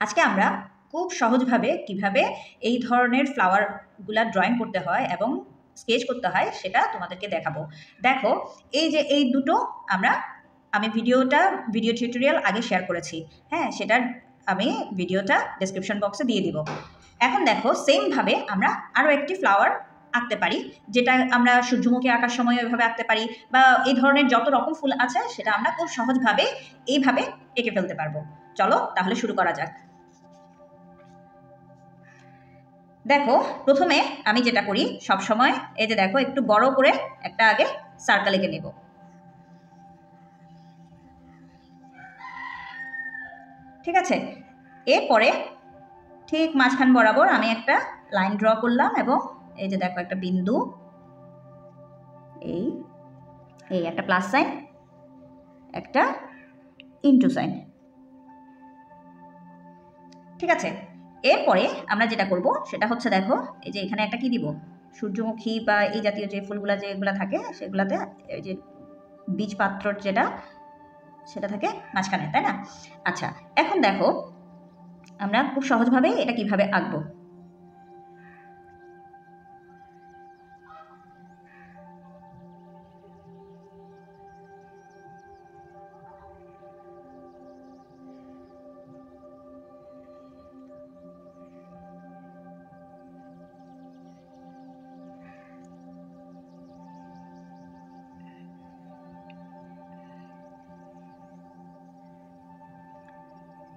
আজকে আমরা খুব সহজভাবে কিভাবে এই ধরনের ফ্লাওয়ারগুলা ড্রয়িং করতে হয় এবং স্কেচ করতে হয় সেটা তোমাদেরকে দেখাবো। দেখো, এই যে এই দুটো আমি ভিডিও টিউটোরিয়াল আগে শেয়ার করেছি। হ্যাঁ, সেটার আমি ভিডিওটা ডেসক্রিপশন বক্সে দিয়ে দিব। এখন দেখো, সেমভাবে আমরা আরও একটি ফ্লাওয়ার আঁকতে পারি, যেটা আমরা সূর্যমুখী আঁকার সময় ওইভাবে আঁকতে পারি, বা এই ধরনের যত রকম ফুল আছে সেটা আমরা খুব সহজভাবে এইভাবে এঁকে ফেলতে পারবো। চলো তাহলে শুরু করা যাক। দেখো, প্রথমে আমি যেটা করি সবসময়, এই যে দেখো, একটু বড় করে একটা আগে সার্কেল এঁকে নেব। ঠিক আছে, এরপরে ঠিক মাঝখান বরাবর আমি একটা লাইন ড্র করলাম এবং এই যে দেখো একটা বিন্দু, এই এই একটা প্লাস সাইন, একটা ইনটু সাইন। ঠিক আছে, এরপরে আমরা যেটা করব সেটা হচ্ছে, দেখো এই যে এখানে একটা কি দিব, সূর্যমুখী বা এই জাতীয় যে ফুলগুলা যেগুলো থাকে সেগুলাতে এই যে বীজপাত্র যেটা সেটা থাকে মাঝখানে, তাই না? আচ্ছা, এখন দেখো আমরা খুব সহজভাবে এটা কিভাবে আঁকবো।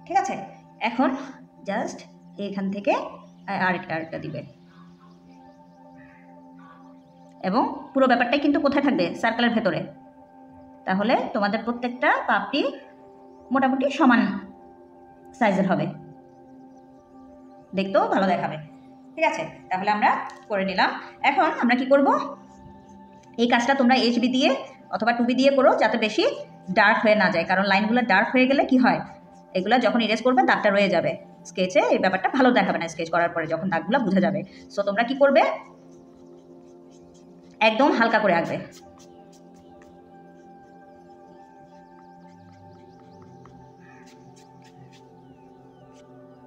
ঠিক আছে, এখন জাস্ট এখান থেকে আরেকটা দিবে, এবং পুরো ব্যাপারটাই কিন্তু কোথায় থাকবে, সার্কেলের ভেতরে। তাহলে তোমাদের প্রত্যেকটা পাপড়ি মোটামুটি সমান সাইজের হবে, দেখতেও ভালো দেখাবে। ঠিক আছে, তাহলে আমরা করে নিলাম। এখন আমরা কি করব, এই কাজটা তোমরা HB দিয়ে অথবা 2B দিয়ে করো, যাতে বেশি ডার্ক হয়ে না যায়, কারণ লাইনগুলো ডার্ক হয়ে গেলে কি হয়, এগুলো যখন ইরেজ করবে দাগটা রয়ে যাবে স্কেচে, এই ব্যাপারটা ভালো দেখাবে না স্কেচ করার পরে, যখন দাগগুলো বোঝা যাবে। সো তোমরা কি করবে, একদম হালকা করে আঁকবে।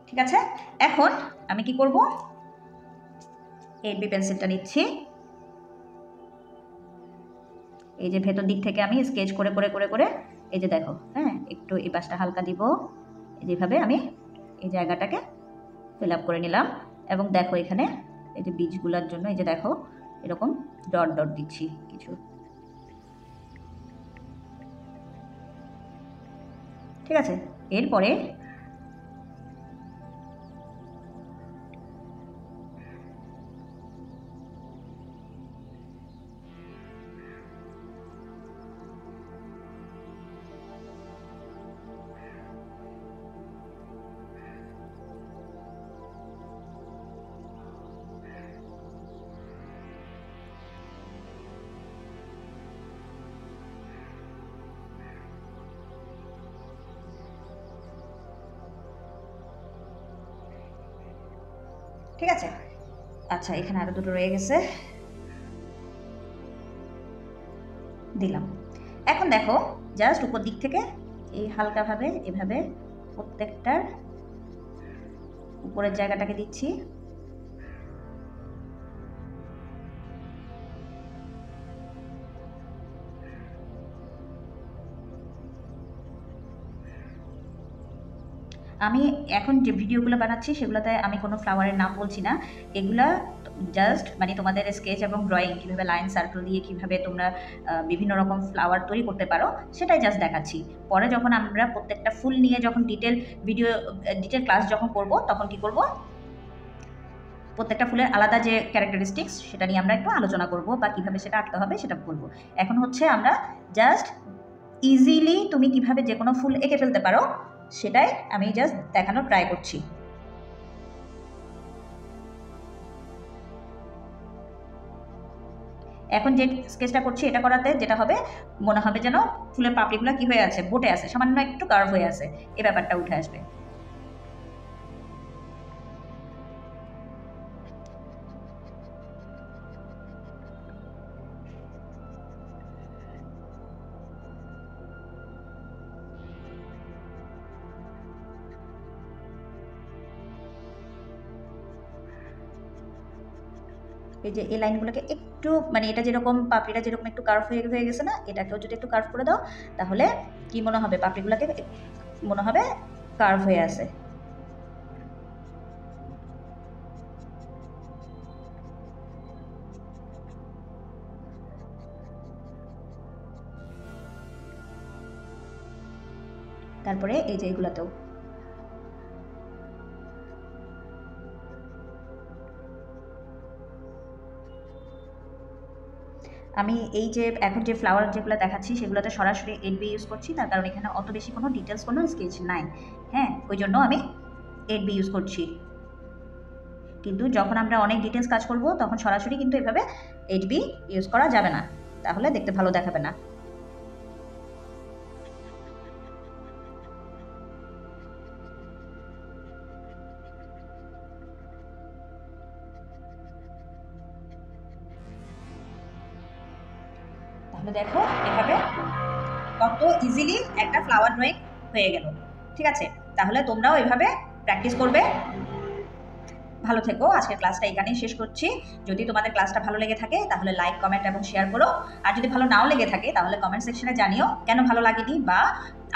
ঠিক আছে, এখন আমি কি করব, HB পেন্সিলটা নিচ্ছি, এই যে ভেতর দিক থেকে আমি স্কেচ করে করে করে করে এই যে দেখো, হ্যাঁ একটু এই পাশটা হালকা দিব, যেভাবে আমি এই জায়গাটাকে ফিল আপ করে নিলাম। এবং দেখো এখানে এই যে বীজগুলোর জন্য এই যে দেখো এরকম ডট ডট দিচ্ছি কিছু। ঠিক আছে, এরপরে ঠিক আছে, আচ্ছা এখানে আরো দুটো রয়ে গেছে, দিলাম। এখন দেখো, জাস্ট উপর দিক থেকে এই হালকাভাবে এভাবে প্রত্যেকটার উপরের জায়গাটাকে দিচ্ছি। আমি এখন যে ভিডিওগুলো বানাচ্ছি সেগুলোতে আমি কোনো ফ্লাওয়ারের নাম বলছি না, এগুলা জাস্ট মানে তোমাদের স্কেচ এবং ড্রয়িং কীভাবে লাইন সার্কেল দিয়ে কীভাবে তোমরা বিভিন্ন রকম ফ্লাওয়ার তৈরি করতে পারো সেটাই জাস্ট দেখাচ্ছি। পরে যখন আমরা প্রত্যেকটা ফুল নিয়ে যখন ডিটেল ক্লাস যখন করব, তখন কি করব, প্রত্যেকটা ফুলের আলাদা যে ক্যারেক্টারিস্টিক্স সেটা নিয়ে আমরা একটু আলোচনা করব, বা কীভাবে সেটা আঁকতে হবে সেটা বলবো। এখন হচ্ছে আমরা জাস্ট ইজিলি তুমি কিভাবে যে কোনো ফুল এঁকে ফেলতে পারো সেটাই আমি জাস্ট দেখানোর ট্রাই করছি। এখন যে স্কেচটা করছি এটা করাতে যেটা হবে, মনে হবে যেন ফুলের পাপড়িগুলো কি হয়ে আছে, বটে আছে, সামান্য একটু কার্ভ হয়ে আছে, এই ব্যাপারটা উঠে আসবে। এই যে এই লাইনগুলোকে একটু মানে এটা যেরকম পাপড়িটা যেরকম একটু কার্ভ হয়ে গেছে না, এটাকেও যদি একটু কার্ভ করে দাও তাহলে কি মনে হবে, পাপড়িগুলোকে মনে হবে কার্ভ হয়ে আছে। তারপরে এই যে এগুলাতেও আমি এই যে এখন যে ফ্লাওয়ার যেগুলো দেখাচ্ছি সেগুলোতে সরাসরি 8B ইউজ করছি, তার কারণ এখানে অত বেশি কোনো ডিটেলস কোনো স্কেচ নাই। হ্যাঁ, ওই জন্য আমি 8B ইউজ করছি। কিন্তু যখন আমরা অনেক ডিটেলস কাজ করব তখন সরাসরি কিন্তু এভাবে 8B ইউজ করা যাবে না, তাহলে দেখতে ভালো দেখাবে না। তাহলে দেখো এভাবে কত ইজিলি একটা ফ্লাওয়ার ড্রয়িং হয়ে গেল। ঠিক আছে, তাহলে তোমরাও এভাবে প্র্যাকটিস করবে। ভালো থেকো, আজকের ক্লাসটা এখানেই শেষ করছি। যদি তোমাদের ক্লাসটা ভালো লেগে থাকে তাহলে লাইক, কমেন্ট এবং শেয়ার করো। আর যদি ভালো নাও লেগে থাকে তাহলে কমেন্ট সেকশনে জানিও কেন ভালো লাগেনি, বা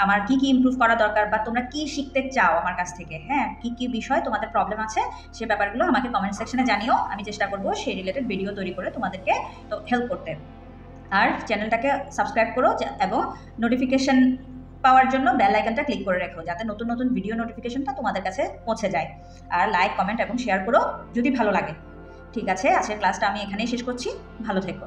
আমার কি কি ইমপ্রুভ করা দরকার, বা তোমরা কি শিখতে চাও আমার কাছ থেকে। হ্যাঁ, কি কি বিষয় তোমাদের প্রবলেম আছে সে ব্যাপারগুলো আমাকে কমেন্ট সেকশনে জানিও। আমি চেষ্টা করবো সেই রিলেটেড ভিডিও তৈরি করে তোমাদেরকে তো হেল্প করতে। আর চ্যানেলটাকে সাবস্ক্রাইব করো এবং নোটিফিকেশন পাওয়ার জন্য বেল আইকনটা ক্লিক করে রাখো, যাতে নতুন নতুন ভিডিও নোটিফিকেশনটা তোমাদের কাছে পৌঁছে যায়। আর লাইক, কমেন্ট এবং শেয়ার করো যদি ভালো লাগে। ঠিক আছে, আজকের ক্লাসটা আমি এখানেই শেষ করছি। ভালো থেকো।